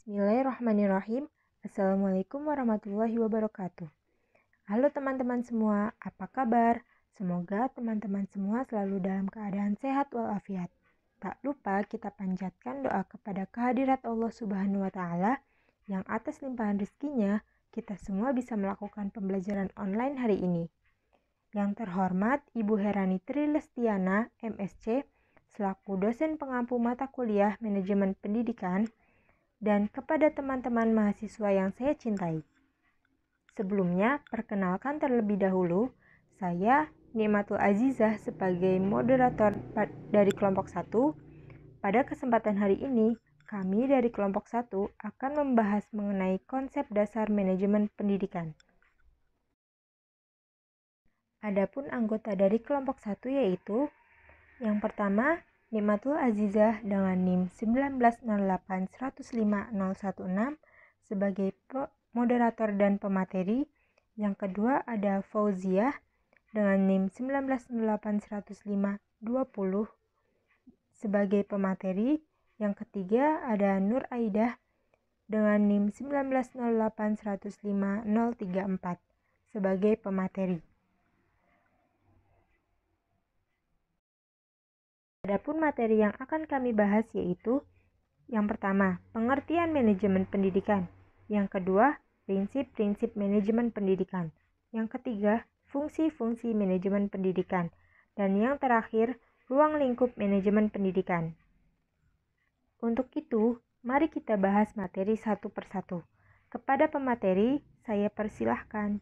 Bismillahirrahmanirrahim. Assalamualaikum warahmatullahi wabarakatuh. Halo teman-teman semua, apa kabar? Semoga teman-teman semua selalu dalam keadaan sehat walafiat. Tak lupa kita panjatkan doa kepada kehadirat Allah Subhanahu wa Ta'ala yang atas limpahan rezekinya kita semua bisa melakukan pembelajaran online hari ini. Yang terhormat Ibu Herani Trilestiana, MSc, selaku dosen pengampu mata kuliah Manajemen Pendidikan, dan kepada teman-teman mahasiswa yang saya cintai. Sebelumnya, perkenalkan terlebih dahulu, saya Nikmatul Azizah sebagai moderator dari kelompok 1. Pada kesempatan hari ini, kami dari kelompok 1 akan membahas mengenai konsep dasar manajemen pendidikan. Adapun anggota dari kelompok 1 yaitu yang pertama, Nikmatul Azizah dengan NIM 190815016 sebagai moderator dan pemateri. Yang kedua ada Fauziah dengan NIM 190810520 sebagai pemateri. Yang ketiga ada Nur Aidah dengan NIM 190815034 sebagai pemateri. Adapun materi yang akan kami bahas yaitu yang pertama, pengertian manajemen pendidikan. Yang kedua, prinsip-prinsip manajemen pendidikan. Yang ketiga, fungsi-fungsi manajemen pendidikan. Dan yang terakhir, ruang lingkup manajemen pendidikan. Untuk itu, mari kita bahas materi satu persatu. Kepada pemateri, saya persilahkan.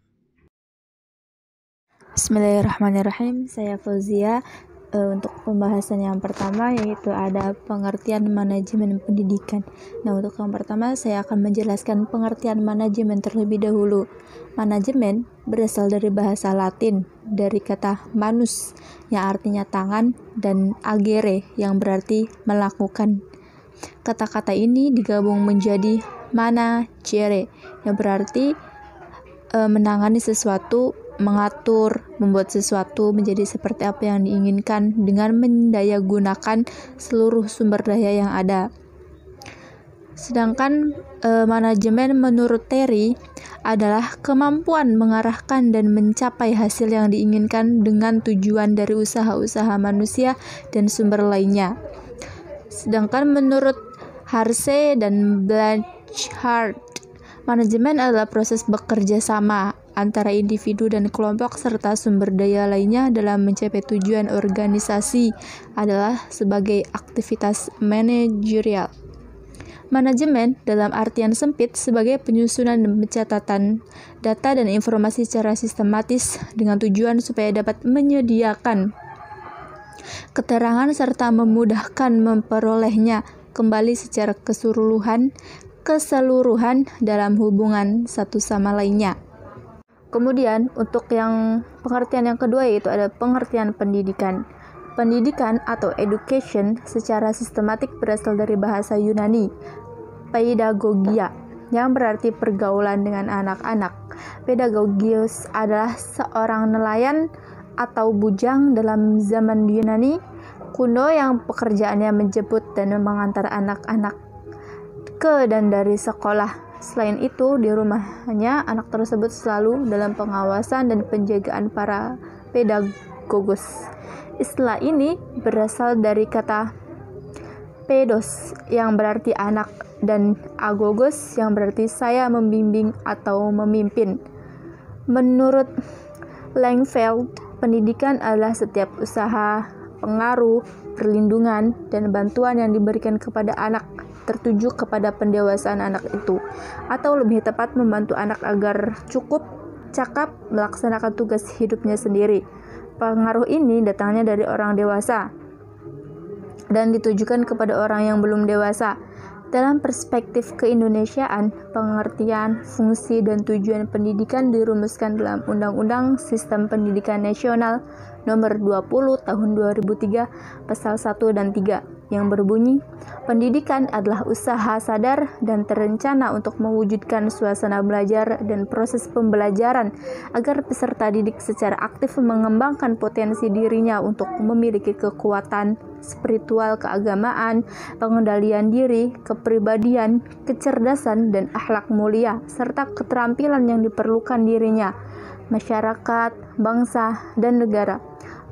Bismillahirrahmanirrahim, saya Fauzia. Untuk pembahasan yang pertama yaitu ada pengertian manajemen pendidikan. Nah, untuk yang pertama saya akan menjelaskan pengertian manajemen terlebih dahulu. Manajemen berasal dari bahasa Latin, dari kata manus yang artinya tangan dan agere yang berarti melakukan. Kata-kata ini digabung menjadi managere yang berarti menangani sesuatu, mengatur, membuat sesuatu menjadi seperti apa yang diinginkan dengan mendayagunakan seluruh sumber daya yang ada. Sedangkan manajemen menurut Terry adalah kemampuan mengarahkan dan mencapai hasil yang diinginkan dengan tujuan dari usaha-usaha manusia dan sumber lainnya. Sedangkan menurut Harsey dan Blanchard, manajemen adalah proses bekerja sama antara individu dan kelompok serta sumber daya lainnya dalam mencapai tujuan organisasi adalah sebagai aktivitas manajerial. Manajemen dalam artian sempit sebagai penyusunan dan pencatatan data dan informasi secara sistematis dengan tujuan supaya dapat menyediakan keterangan serta memudahkan memperolehnya kembali secara keseluruhan dalam hubungan satu sama lainnya. Kemudian untuk yang pengertian yang kedua yaitu ada pengertian pendidikan. Pendidikan atau education secara sistematik berasal dari bahasa Yunani, pedagogia, yang berarti pergaulan dengan anak-anak. Pedagogios adalah seorang nelayan atau bujang dalam zaman Yunani kuno yang pekerjaannya menjemput dan mengantar anak-anak ke dan dari sekolah. Selain itu, di rumahnya anak tersebut selalu dalam pengawasan dan penjagaan para pedagogos. Istilah ini berasal dari kata pedos yang berarti anak dan agogos yang berarti saya membimbing atau memimpin. Menurut Langfeld, pendidikan adalah setiap usaha, pengaruh, perlindungan, dan bantuan yang diberikan kepada anak tertuju kepada pendewasaan anak itu, atau lebih tepat membantu anak agar cukup cakap melaksanakan tugas hidupnya sendiri. Pengaruh ini datangnya dari orang dewasa dan ditujukan kepada orang yang belum dewasa. Dalam perspektif keindonesiaan, pengertian, fungsi, dan tujuan pendidikan dirumuskan dalam Undang-Undang Sistem Pendidikan Nasional Nomor 20 Tahun 2003 Pasal 1 dan 3 yang berbunyi, pendidikan adalah usaha sadar dan terencana untuk mewujudkan suasana belajar dan proses pembelajaran agar peserta didik secara aktif mengembangkan potensi dirinya untuk memiliki kekuatan spiritual, keagamaan, pengendalian diri, kepribadian, kecerdasan, dan akhlak mulia, serta keterampilan yang diperlukan dirinya, masyarakat, bangsa, dan negara.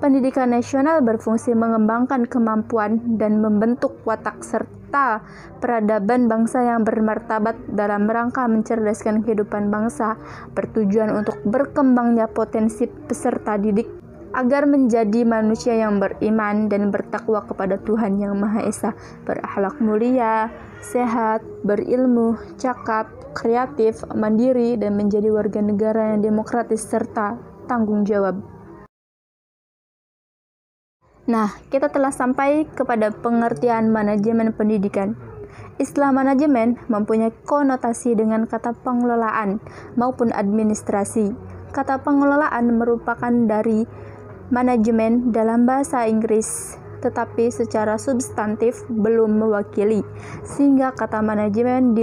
Pendidikan nasional berfungsi mengembangkan kemampuan dan membentuk watak serta peradaban bangsa yang bermartabat dalam rangka mencerdaskan kehidupan bangsa, bertujuan untuk berkembangnya potensi peserta didik agar menjadi manusia yang beriman dan bertakwa kepada Tuhan Yang Maha Esa, berakhlak mulia, sehat, berilmu, cakap, kreatif, mandiri, dan menjadi warga negara yang demokratis serta tanggung jawab. Nah, kita telah sampai kepada pengertian manajemen pendidikan. Istilah manajemen mempunyai konotasi dengan kata pengelolaan maupun administrasi. Kata pengelolaan merupakan dari manajemen dalam bahasa Inggris, tetapi secara substantif belum mewakili, sehingga kata manajemen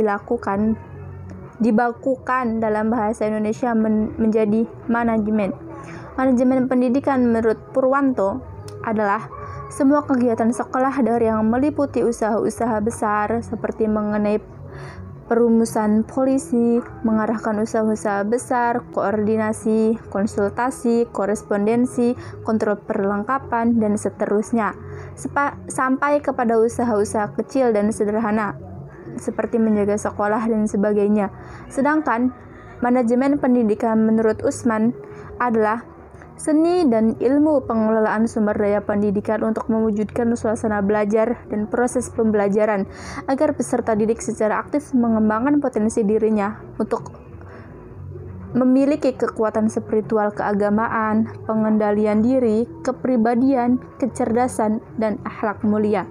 dibakukan dalam bahasa Indonesia menjadi manajemen. Manajemen pendidikan menurut Purwanto adalah semua kegiatan sekolah dari yang meliputi usaha-usaha besar seperti mengenai perumusan polisi, mengarahkan usaha-usaha besar, koordinasi, konsultasi, korespondensi, kontrol perlengkapan, dan seterusnya, sampai kepada usaha-usaha kecil dan sederhana, seperti menjaga sekolah dan sebagainya. Sedangkan manajemen pendidikan menurut Usman adalah seni dan ilmu pengelolaan sumber daya pendidikan untuk mewujudkan suasana belajar dan proses pembelajaran agar peserta didik secara aktif mengembangkan potensi dirinya untuk memiliki kekuatan spiritual, keagamaan, pengendalian diri, kepribadian, kecerdasan, dan akhlak mulia.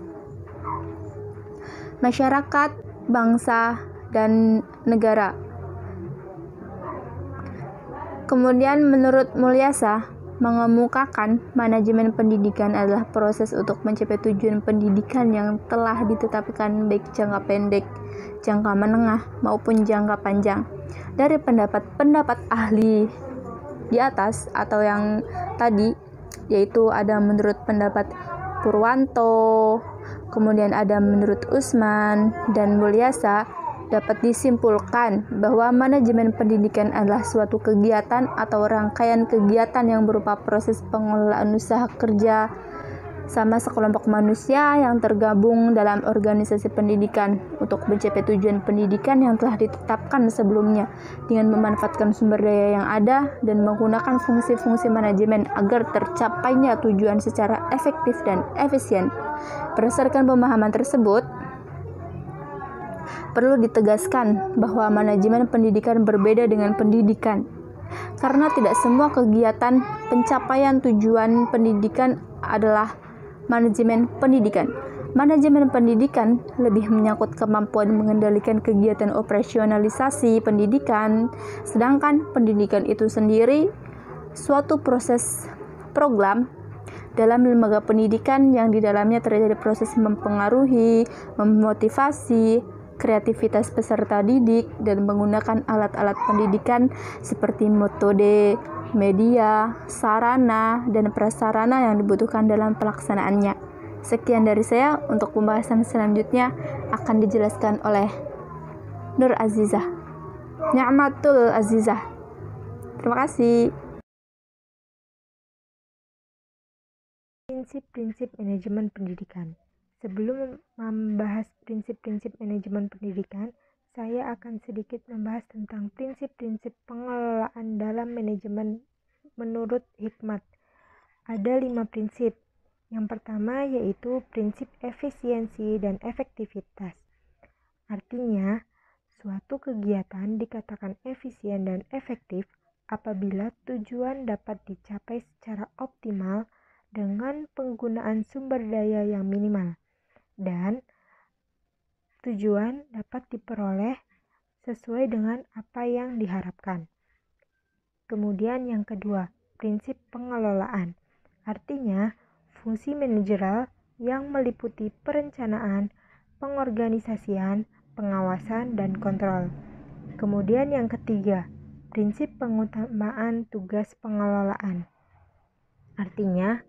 Masyarakat, bangsa, dan negara. Kemudian menurut Mulyasa, mengemukakan manajemen pendidikan adalah proses untuk mencapai tujuan pendidikan yang telah ditetapkan baik jangka pendek, jangka menengah, maupun jangka panjang. Dari pendapat ahli di atas atau yang tadi, yaitu ada menurut pendapat Purwanto, kemudian ada menurut Usman dan Mulyasa, dapat disimpulkan bahwa manajemen pendidikan adalah suatu kegiatan atau rangkaian kegiatan yang berupa proses pengelolaan usaha kerja sama sekelompok manusia yang tergabung dalam organisasi pendidikan untuk mencapai tujuan pendidikan yang telah ditetapkan sebelumnya dengan memanfaatkan sumber daya yang ada dan menggunakan fungsi-fungsi manajemen agar tercapainya tujuan secara efektif dan efisien. Berdasarkan pemahaman tersebut, perlu ditegaskan bahwa manajemen pendidikan berbeda dengan pendidikan, karena tidak semua kegiatan pencapaian tujuan pendidikan adalah manajemen pendidikan. Manajemen pendidikan lebih menyangkut kemampuan mengendalikan kegiatan operasionalisasi pendidikan, sedangkan pendidikan itu sendiri suatu proses program dalam lembaga pendidikan yang di dalamnya terjadi proses mempengaruhi, memotivasi, kreativitas peserta didik dan menggunakan alat-alat pendidikan seperti metode, media, sarana, dan prasarana yang dibutuhkan dalam pelaksanaannya. Sekian dari saya. Untuk pembahasan selanjutnya akan dijelaskan oleh Nur Azizah, Ni'matul Azizah. Terima kasih. Prinsip-prinsip manajemen pendidikan. Sebelum membahas prinsip-prinsip manajemen pendidikan, saya akan sedikit membahas tentang prinsip-prinsip pengelolaan dalam manajemen menurut Hikmat. Ada 5 prinsip. Yang pertama yaitu prinsip efisiensi dan efektivitas. Artinya, suatu kegiatan dikatakan efisien dan efektif apabila tujuan dapat dicapai secara optimal dengan penggunaan sumber daya yang minimal, dan tujuan dapat diperoleh sesuai dengan apa yang diharapkan. Kemudian yang kedua, prinsip pengelolaan. Artinya, fungsi manajerial yang meliputi perencanaan, pengorganisasian, pengawasan, dan kontrol. Kemudian yang ketiga, prinsip pengutamaan tugas pengelolaan. Artinya,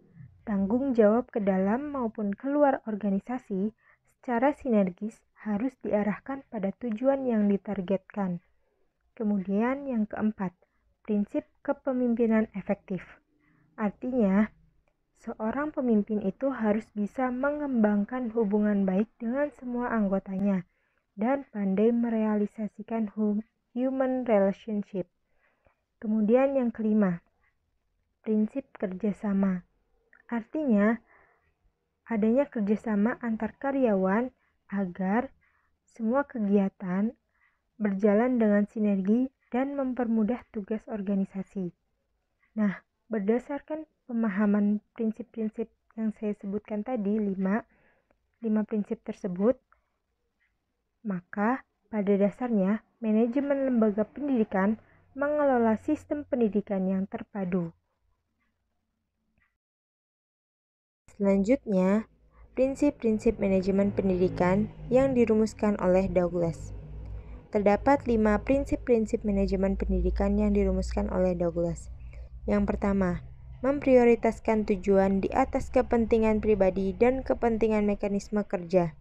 tanggung jawab ke dalam maupun keluar organisasi secara sinergis harus diarahkan pada tujuan yang ditargetkan. Kemudian yang keempat, prinsip kepemimpinan efektif. Artinya, seorang pemimpin itu harus bisa mengembangkan hubungan baik dengan semua anggotanya dan pandai merealisasikan human relationship. Kemudian yang kelima, prinsip kerjasama. Artinya, adanya kerjasama antar karyawan agar semua kegiatan berjalan dengan sinergi dan mempermudah tugas organisasi. Nah, berdasarkan pemahaman prinsip-prinsip yang saya sebutkan tadi, 5 prinsip tersebut, maka pada dasarnya manajemen lembaga pendidikan mengelola sistem pendidikan yang terpadu. Selanjutnya, prinsip-prinsip manajemen pendidikan yang dirumuskan oleh Douglas. Terdapat 5 prinsip-prinsip manajemen pendidikan yang dirumuskan oleh Douglas. Yang pertama, memprioritaskan tujuan di atas kepentingan pribadi dan kepentingan mekanisme kerja.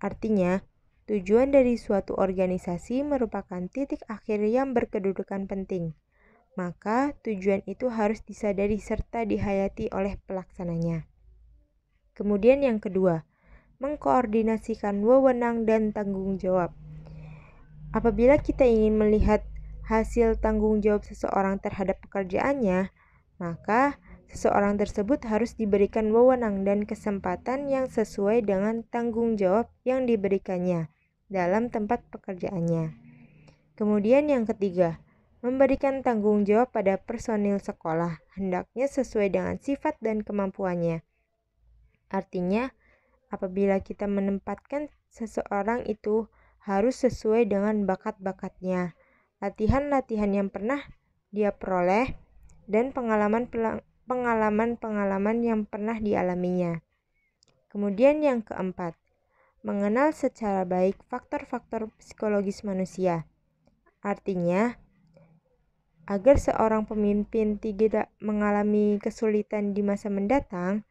Artinya, tujuan dari suatu organisasi merupakan titik akhir yang berkedudukan penting. Maka, tujuan itu harus disadari serta dihayati oleh pelaksananya. Kemudian yang kedua, mengkoordinasikan wewenang dan tanggung jawab. Apabila kita ingin melihat hasil tanggung jawab seseorang terhadap pekerjaannya, maka seseorang tersebut harus diberikan wewenang dan kesempatan yang sesuai dengan tanggung jawab yang diberikannya dalam tempat pekerjaannya. Kemudian yang ketiga, memberikan tanggung jawab pada personil sekolah, hendaknya sesuai dengan sifat dan kemampuannya. Artinya, apabila kita menempatkan seseorang itu harus sesuai dengan bakat-bakatnya, latihan-latihan yang pernah dia peroleh, dan pengalaman-pengalaman yang pernah dialaminya. Kemudian yang keempat, mengenal secara baik faktor-faktor psikologis manusia. Artinya, agar seorang pemimpin tidak mengalami kesulitan di masa mendatang,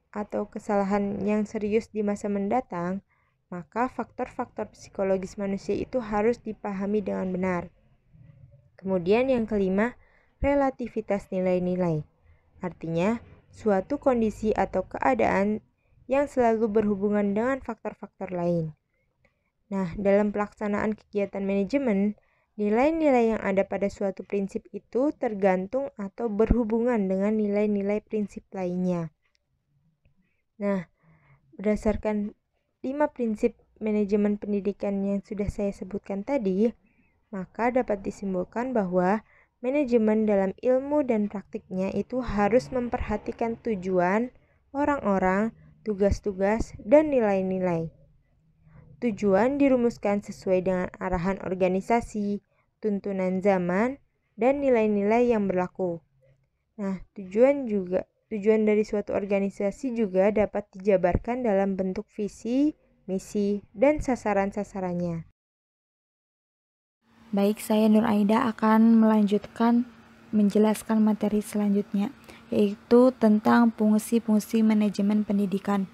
atau kesalahan yang serius di masa mendatang, maka faktor-faktor psikologis manusia itu harus dipahami dengan benar. Kemudian yang kelima, relativitas nilai-nilai. Artinya, suatu kondisi atau keadaan yang selalu berhubungan dengan faktor-faktor lain. Nah, dalam pelaksanaan kegiatan manajemen, nilai-nilai yang ada pada suatu prinsip itu tergantung atau berhubungan dengan nilai-nilai prinsip lainnya. Nah, berdasarkan 5 prinsip manajemen pendidikan yang sudah saya sebutkan tadi, maka dapat disimpulkan bahwa manajemen dalam ilmu dan praktiknya itu harus memperhatikan tujuan, orang-orang, tugas-tugas, dan nilai-nilai. Tujuan dirumuskan sesuai dengan arahan organisasi, tuntunan zaman, dan nilai-nilai yang berlaku. Nah, tujuan dari suatu organisasi juga dapat dijabarkan dalam bentuk visi, misi, dan sasaran-sasarannya. Baik, saya Nur Aida akan melanjutkan menjelaskan materi selanjutnya, yaitu tentang fungsi-fungsi manajemen pendidikan.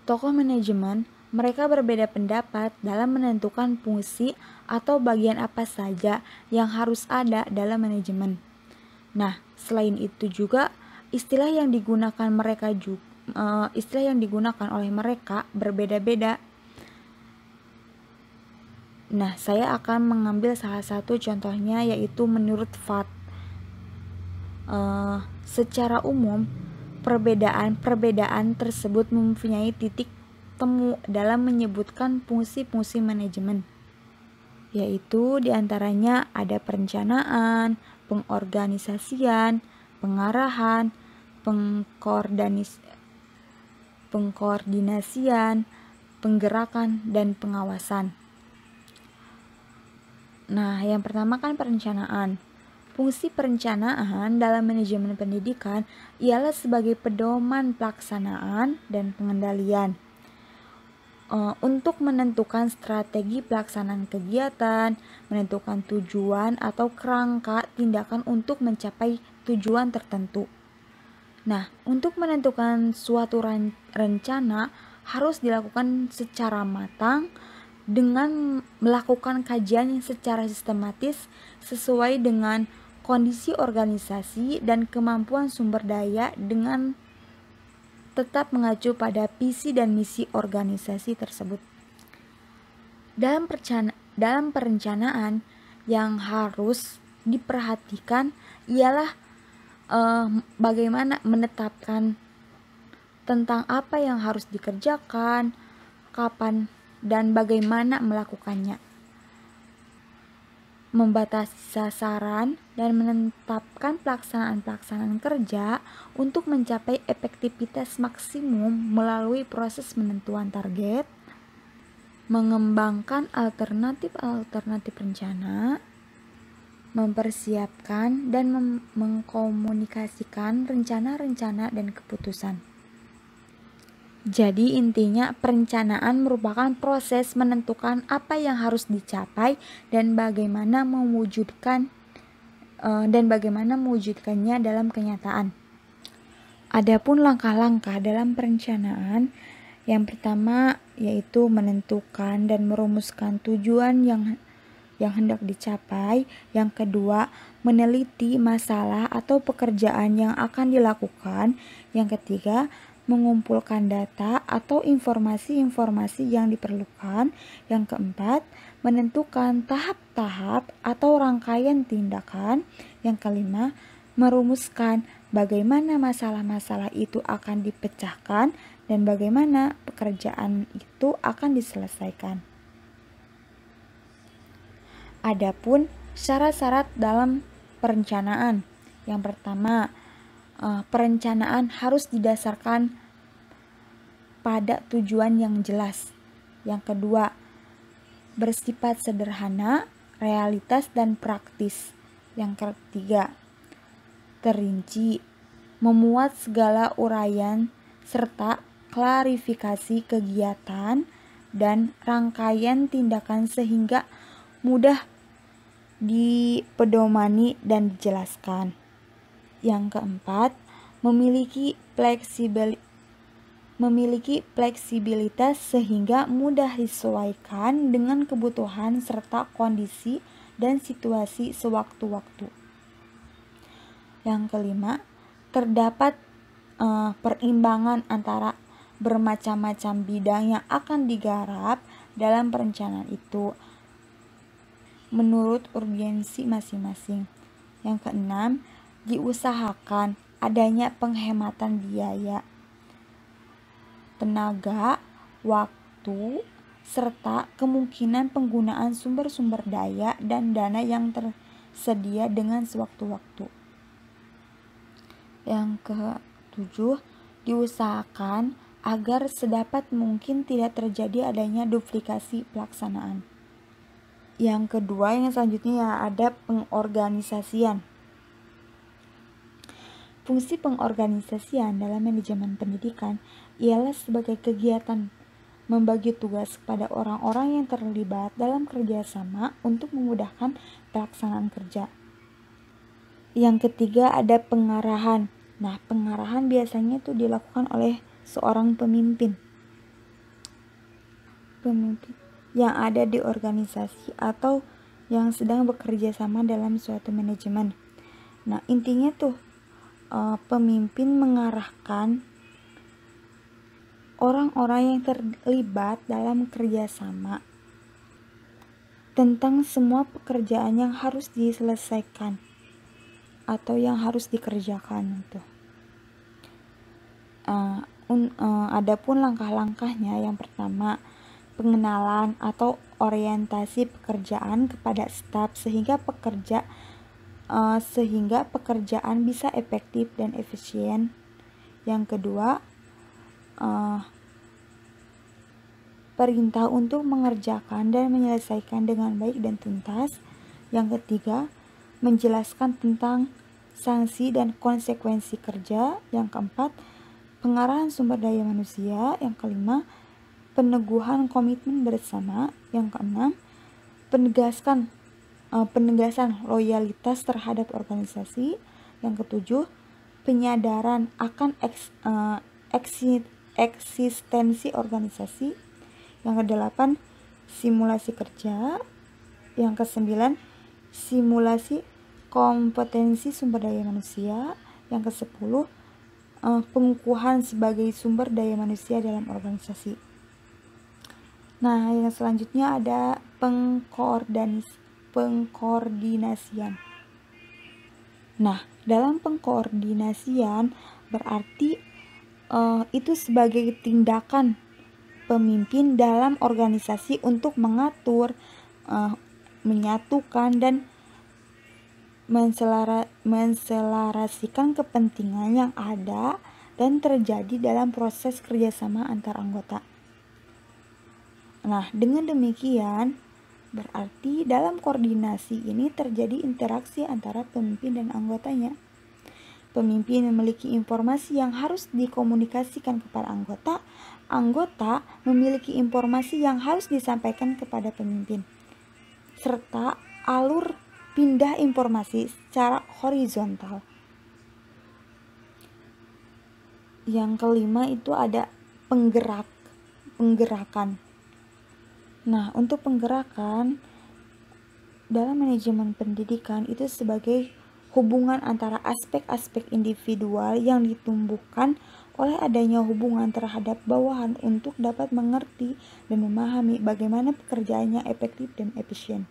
Tokoh manajemen, mereka berbeda pendapat dalam menentukan fungsi atau bagian apa saja yang harus ada dalam manajemen. Nah, selain itu juga istilah yang digunakan oleh mereka berbeda-beda. Nah, saya akan mengambil salah satu contohnya, yaitu menurut FAT. Secara umum, perbedaan tersebut mempunyai titik temu dalam menyebutkan fungsi-fungsi manajemen, yaitu diantaranya ada perencanaan, pengorganisasian, pengarahan, pengkoordinasian, penggerakan, dan pengawasan. Nah, yang pertama kan perencanaan. Fungsi perencanaan dalam manajemen pendidikan ialah sebagai pedoman pelaksanaan dan pengendalian untuk menentukan strategi pelaksanaan kegiatan, menentukan tujuan atau kerangka tindakan untuk mencapai tujuan tertentu. Nah, untuk menentukan suatu rencana harus dilakukan secara matang dengan melakukan kajian yang secara sistematis sesuai dengan kondisi organisasi dan kemampuan sumber daya dengan tetap mengacu pada visi dan misi organisasi tersebut. Dalam perencanaan yang harus diperhatikan ialah bagaimana menetapkan tentang apa yang harus dikerjakan, kapan dan bagaimana melakukannya, membatasi sasaran dan menetapkan pelaksanaan kerja untuk mencapai efektivitas maksimum melalui proses penentuan target, mengembangkan alternatif rencana, mempersiapkan dan mengkomunikasikan rencana-rencana dan keputusan. Jadi intinya perencanaan merupakan proses menentukan apa yang harus dicapai dan bagaimana mewujudkannya dalam kenyataan. Adapun langkah-langkah dalam perencanaan, yang pertama yaitu menentukan dan merumuskan tujuan yang hendak dicapai. Yang kedua, meneliti masalah atau pekerjaan yang akan dilakukan. Yang ketiga, mengumpulkan data atau informasi-informasi yang diperlukan. Yang keempat, menentukan tahap-tahap atau rangkaian tindakan. Yang kelima, merumuskan bagaimana masalah-masalah itu akan dipecahkan dan bagaimana pekerjaan itu akan diselesaikan. Adapun syarat-syarat dalam perencanaan. Yang pertama, perencanaan harus didasarkan pada tujuan yang jelas. Yang kedua, bersifat sederhana, realitas dan praktis. Yang ketiga, terinci, memuat segala uraian serta klarifikasi kegiatan dan rangkaian tindakan sehingga mudah dipedomani dan dijelaskan. Yang keempat, memiliki fleksibilitas sehingga mudah disesuaikan dengan kebutuhan serta kondisi dan situasi sewaktu-waktu. Yang kelima, terdapat perimbangan antara bermacam-macam bidang yang akan digarap dalam perencanaan itu menurut urgensi masing-masing. Yang keenam, diusahakan adanya penghematan biaya, tenaga, waktu, serta kemungkinan penggunaan sumber-sumber daya dan dana yang tersedia dengan sewaktu-waktu. Yang ketujuh, diusahakan agar sedapat mungkin tidak terjadi adanya duplikasi pelaksanaan. Yang kedua, yang selanjutnya ya ada pengorganisasian. Fungsi pengorganisasian dalam manajemen pendidikan ialah sebagai kegiatan membagi tugas kepada orang-orang yang terlibat dalam kerjasama untuk memudahkan pelaksanaan kerja. Yang ketiga ada pengarahan. Nah, pengarahan biasanya itu dilakukan oleh seorang pemimpin yang ada di organisasi atau yang sedang bekerja sama dalam suatu manajemen. Nah, intinya tuh pemimpin mengarahkan orang-orang yang terlibat dalam kerjasama tentang semua pekerjaan yang harus diselesaikan atau yang harus dikerjakan itu. Adapun langkah-langkahnya, yang pertama, pengenalan atau orientasi pekerjaan kepada staf sehingga pekerjaan bisa efektif dan efisien. Yang kedua, perintah untuk mengerjakan dan menyelesaikan dengan baik dan tuntas. Yang ketiga, menjelaskan tentang sanksi dan konsekuensi kerja. Yang keempat, pengarahan sumber daya manusia. Yang kelima, peneguhan komitmen bersama. Yang keenam, penegasan loyalitas terhadap organisasi. Yang ketujuh, penyadaran akan eksistensi organisasi. Yang kedelapan, simulasi kerja. Yang kesembilan, simulasi kompetensi sumber daya manusia. Yang kesepuluh, pengukuhan sebagai sumber daya manusia dalam organisasi. Nah, yang selanjutnya ada pengkoordinasian. Nah, dalam pengkoordinasian berarti itu sebagai tindakan pemimpin dalam organisasi untuk mengatur, menyatukan dan menselarasikan kepentingan yang ada dan terjadi dalam proses kerjasama antar anggota. Nah, dengan demikian berarti dalam koordinasi ini terjadi interaksi antara pemimpin dan anggotanya. Pemimpin memiliki informasi yang harus dikomunikasikan kepada anggota. Anggota memiliki informasi yang harus disampaikan kepada pemimpin. Serta alur pindah informasi secara horizontal. Yang kelima itu ada penggerakan. Nah, untuk penggerakan dalam manajemen pendidikan itu sebagai hubungan antara aspek-aspek individual yang ditumbuhkan oleh adanya hubungan terhadap bawahan untuk dapat mengerti dan memahami bagaimana pekerjaannya efektif dan efisien.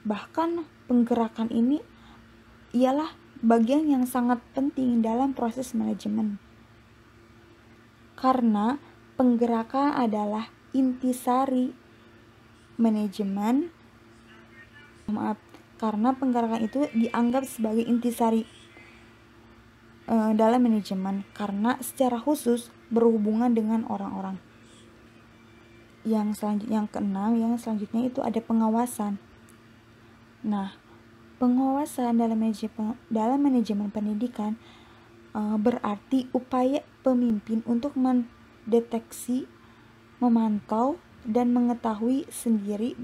Bahkan penggerakan ini ialah bagian yang sangat penting dalam proses manajemen. Karena penggerakan adalah intisari manajemen. Karena penggerakan itu dianggap sebagai intisari dalam manajemen karena secara khusus berhubungan dengan orang-orang. Yang keenam, yang selanjutnya itu ada pengawasan. Nah, pengawasan dalam manajemen pendidikan berarti upaya pemimpin untuk mendeteksi, memantau, dan mengetahui sendiri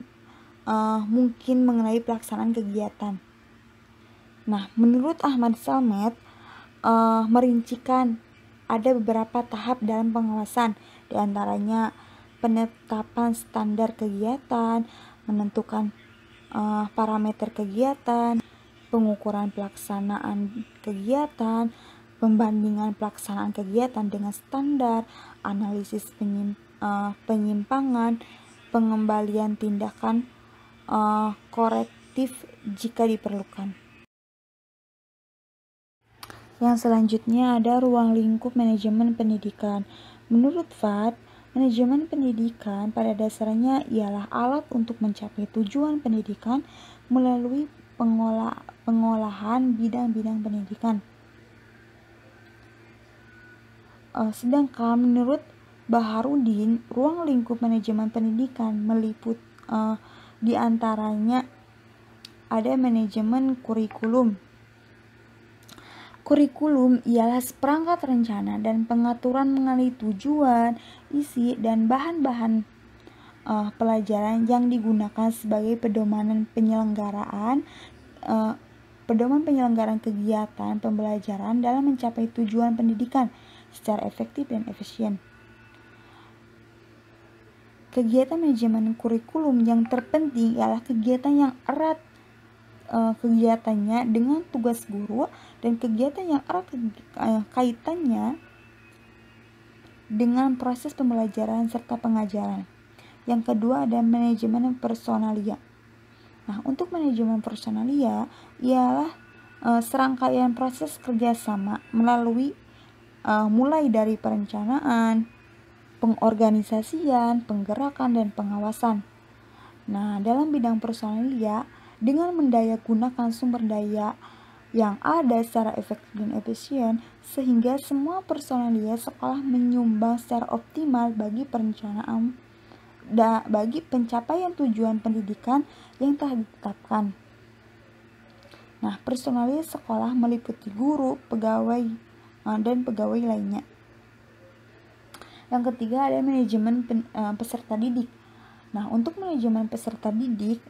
mungkin mengenai pelaksanaan kegiatan. Nah, menurut Ahmad Salmet merincikan ada beberapa tahap dalam pengawasan, diantaranya penetapan standar kegiatan, menentukan parameter kegiatan, pengukuran pelaksanaan kegiatan, pembandingan pelaksanaan kegiatan dengan standar, analisis penyimpangan, pengembalian tindakan korektif jika diperlukan. Yang selanjutnya ada ruang lingkup manajemen pendidikan. Menurut Fad, manajemen pendidikan pada dasarnya ialah alat untuk mencapai tujuan pendidikan melalui pengolahan bidang-bidang pendidikan. Sedangkan menurut Baharudin, ruang lingkup manajemen pendidikan meliput di antaranya ada manajemen kurikulum. Kurikulum ialah seperangkat rencana dan pengaturan mengenai tujuan, isi, dan bahan-bahan pelajaran yang digunakan sebagai pedoman penyelenggaraan kegiatan pembelajaran dalam mencapai tujuan pendidikan secara efektif dan efisien. Kegiatan manajemen kurikulum yang terpenting ialah kegiatan yang erat kegiatannya dengan tugas guru dan kegiatan yang erat kaitannya dengan proses pembelajaran serta pengajaran. Yang kedua ada manajemen personalia. Nah, untuk manajemen personalia ialah serangkaian proses kerjasama melalui mulai dari perencanaan, pengorganisasian, penggerakan, dan pengawasan. Nah, dalam bidang personalia, dengan mendayagunakan sumber daya yang ada secara efektif dan efisien, sehingga semua personalia sekolah menyumbang secara optimal bagi perencanaan bagi pencapaian tujuan pendidikan yang telah ditetapkan. Nah, personalia sekolah meliputi guru, pegawai, dan pegawai lainnya. Yang ketiga ada manajemen peserta didik. Nah, untuk manajemen peserta didik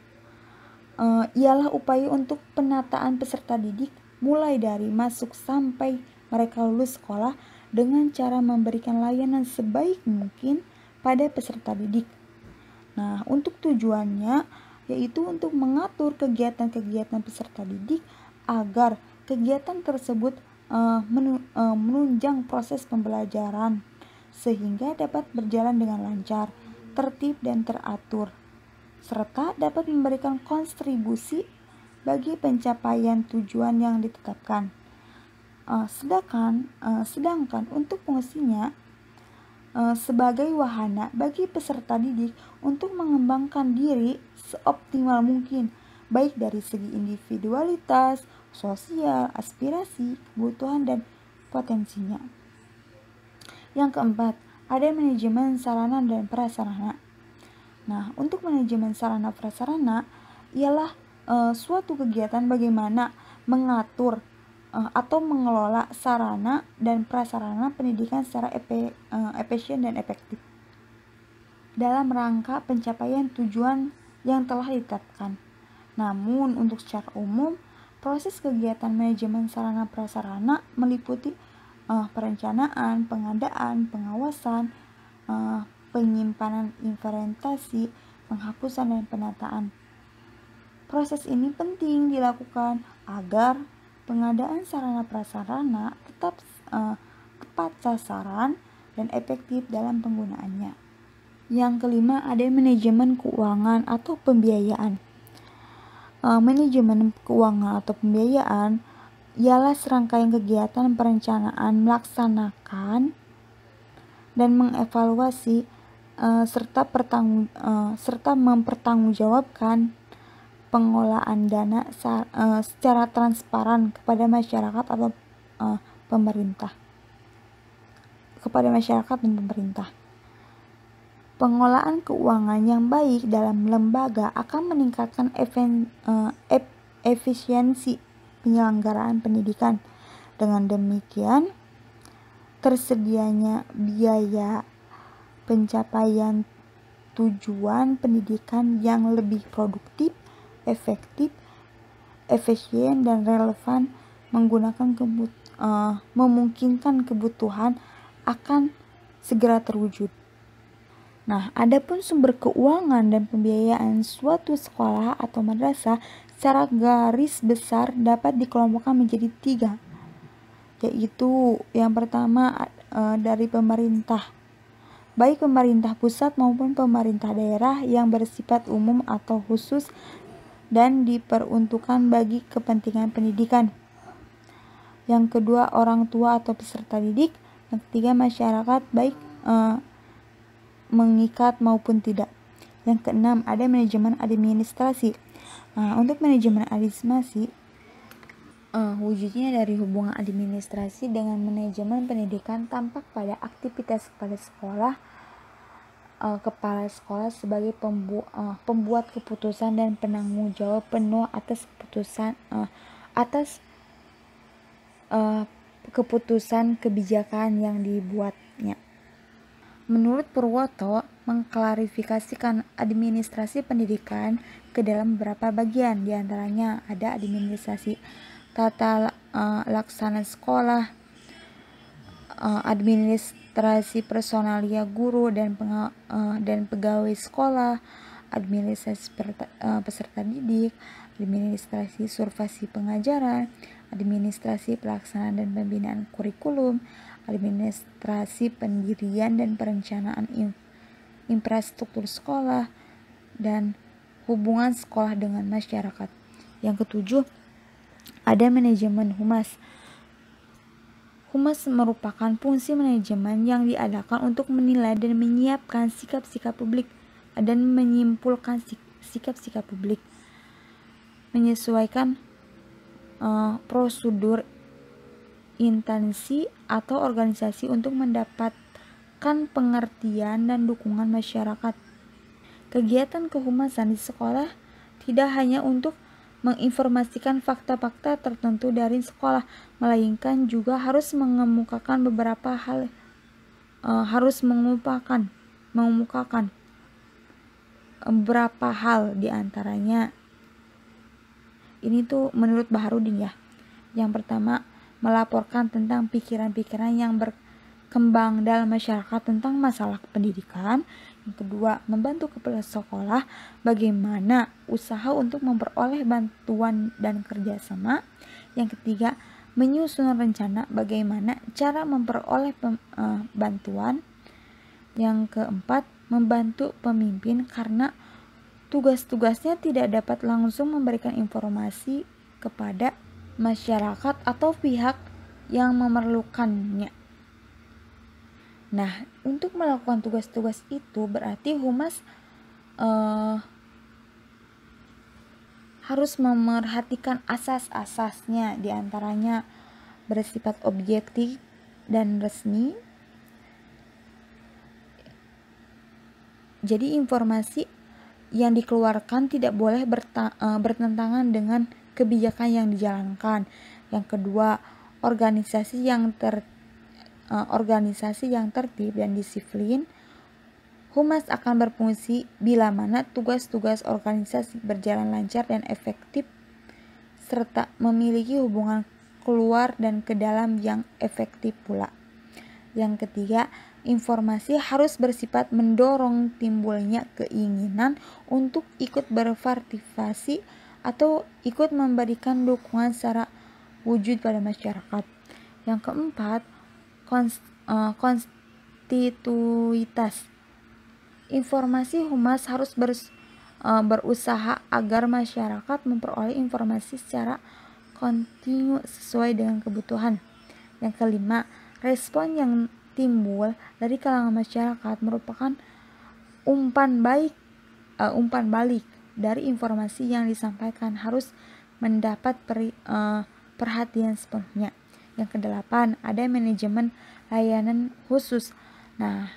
ialah upaya untuk penataan peserta didik mulai dari masuk sampai mereka lulus sekolah dengan cara memberikan layanan sebaik mungkin pada peserta didik. Nah, untuk tujuannya yaitu untuk mengatur kegiatan-kegiatan peserta didik agar kegiatan tersebut menunjang proses pembelajaran sehingga dapat berjalan dengan lancar, tertib dan teratur, serta dapat memberikan kontribusi bagi pencapaian tujuan yang ditetapkan. Sedangkan untuk fungsinya sebagai wahana bagi peserta didik untuk mengembangkan diri seoptimal mungkin, baik dari segi individualitas, sosial, aspirasi, kebutuhan, dan potensinya. Yang keempat, ada manajemen sarana dan prasarana. Nah, untuk manajemen sarana prasarana ialah suatu kegiatan bagaimana mengatur atau mengelola sarana dan prasarana pendidikan secara efisien dan efektif dalam rangka pencapaian tujuan yang telah ditetapkan. Namun, untuk secara umum, proses kegiatan manajemen sarana prasarana meliputi perencanaan, pengadaan, pengawasan, penyimpanan inventarisasi, penghapusan, dan penataan. Proses ini penting dilakukan agar pengadaan sarana prasarana tetap tepat sasaran dan efektif dalam penggunaannya. Yang kelima ada manajemen keuangan atau pembiayaan. Manajemen keuangan atau pembiayaan ialah serangkaian kegiatan perencanaan, melaksanakan dan mengevaluasi serta mempertanggungjawabkan pengelolaan dana secara transparan kepada masyarakat atau pemerintah. Pengelolaan keuangan yang baik dalam lembaga akan meningkatkan efisiensi penyelenggaraan pendidikan. Dengan demikian, tersedianya biaya pencapaian tujuan pendidikan yang lebih produktif, efektif, efisien, dan relevan memungkinkan kebutuhan akan segera terwujud. Nah, adapun sumber keuangan dan pembiayaan suatu sekolah atau madrasah secara garis besar dapat dikelompokkan menjadi 3, yaitu yang pertama dari pemerintah, baik pemerintah pusat maupun pemerintah daerah yang bersifat umum atau khusus dan diperuntukkan bagi kepentingan pendidikan. Yang kedua, orang tua atau peserta didik. Yang ketiga, masyarakat baik mengikat maupun tidak. Yang keenam, ada manajemen administrasi. Untuk manajemen administrasi, wujudnya dari hubungan administrasi dengan manajemen pendidikan tampak pada aktivitas kepala sekolah sebagai pembuat keputusan dan penanggung jawab penuh atas keputusan kebijakan yang dibuatnya. Menurut Purwoto, mengklarifikasikan administrasi pendidikan ke dalam beberapa bagian, diantaranya ada administrasi tata laksana sekolah, administrasi personalia guru dan pegawai sekolah, administrasi peserta didik, administrasi survei pengajaran, administrasi pelaksanaan dan pembinaan kurikulum, administrasi pendirian dan perencanaan infrastruktur sekolah, dan hubungan sekolah dengan masyarakat. Yang ketujuh, ada manajemen humas. Humas merupakan fungsi manajemen yang diadakan untuk menilai dan menyiapkan sikap-sikap publik dan menyimpulkan sikap-sikap publik, menyesuaikan prosedur instansi atau organisasi untuk mendapatkan pengertian dan dukungan masyarakat. Kegiatan kehumasan di sekolah tidak hanya untuk menginformasikan fakta-fakta tertentu dari sekolah, melainkan juga harus mengemukakan beberapa hal, mengemukakan beberapa hal diantaranya. Ini tuh menurut Baharudin ya. Yang pertama, melaporkan tentang pikiran-pikiran yang berkembang dalam masyarakat tentang masalah pendidikan. Yang kedua, membantu kepala sekolah bagaimana usaha untuk memperoleh bantuan dan kerjasama. Yang ketiga, menyusun rencana bagaimana cara memperoleh bantuan. Yang keempat, membantu pemimpin karena tugas-tugasnya tidak dapat langsung memberikan informasi kepada masyarakat atau pihak yang memerlukannya. Nah, untuk melakukan tugas-tugas itu berarti humas harus memerhatikan asas-asasnya, diantaranya bersifat objektif dan resmi. Jadi informasi yang dikeluarkan tidak boleh bertentangan dengan kebijakan yang dijalankan. Yang kedua, organisasi yang tertib dan disiplin. Humas akan berfungsi bila mana tugas-tugas organisasi berjalan lancar dan efektif, serta memiliki hubungan keluar dan ke dalam yang efektif pula. Yang ketiga, informasi harus bersifat mendorong timbulnya keinginan untuk ikut berpartisipasi atau ikut memberikan dukungan secara wujud pada masyarakat. Yang keempat, konstituitas. Informasi humas harus berusaha agar masyarakat memperoleh informasi secara kontinu sesuai dengan kebutuhan. Yang kelima, respon yang timbul dari kalangan masyarakat merupakan umpan balik dari informasi yang disampaikan, harus mendapat perhatian sepenuhnya. Yang kedelapan, ada manajemen layanan khusus. Nah,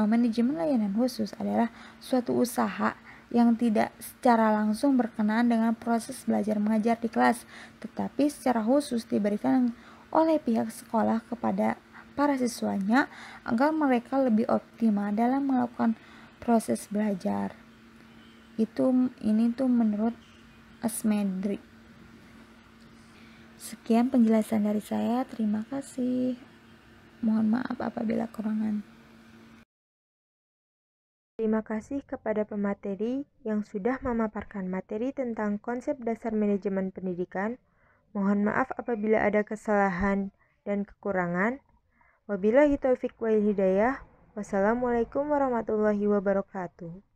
manajemen layanan khusus adalah suatu usaha yang tidak secara langsung berkenaan dengan proses belajar mengajar di kelas, tetapi secara khusus diberikan oleh pihak sekolah kepada para siswanya agar mereka lebih optimal dalam melakukan proses belajar. Ini tuh menurut Asmedri. Sekian penjelasan dari saya. Terima kasih. Mohon maaf apabila kurangan. Terima kasih kepada pemateri yang sudah memaparkan materi tentang konsep dasar manajemen pendidikan. Mohon maaf apabila ada kesalahan dan kekurangan. Wabillahi taufiq wal hidayah. Wassalamualaikum warahmatullahi wabarakatuh.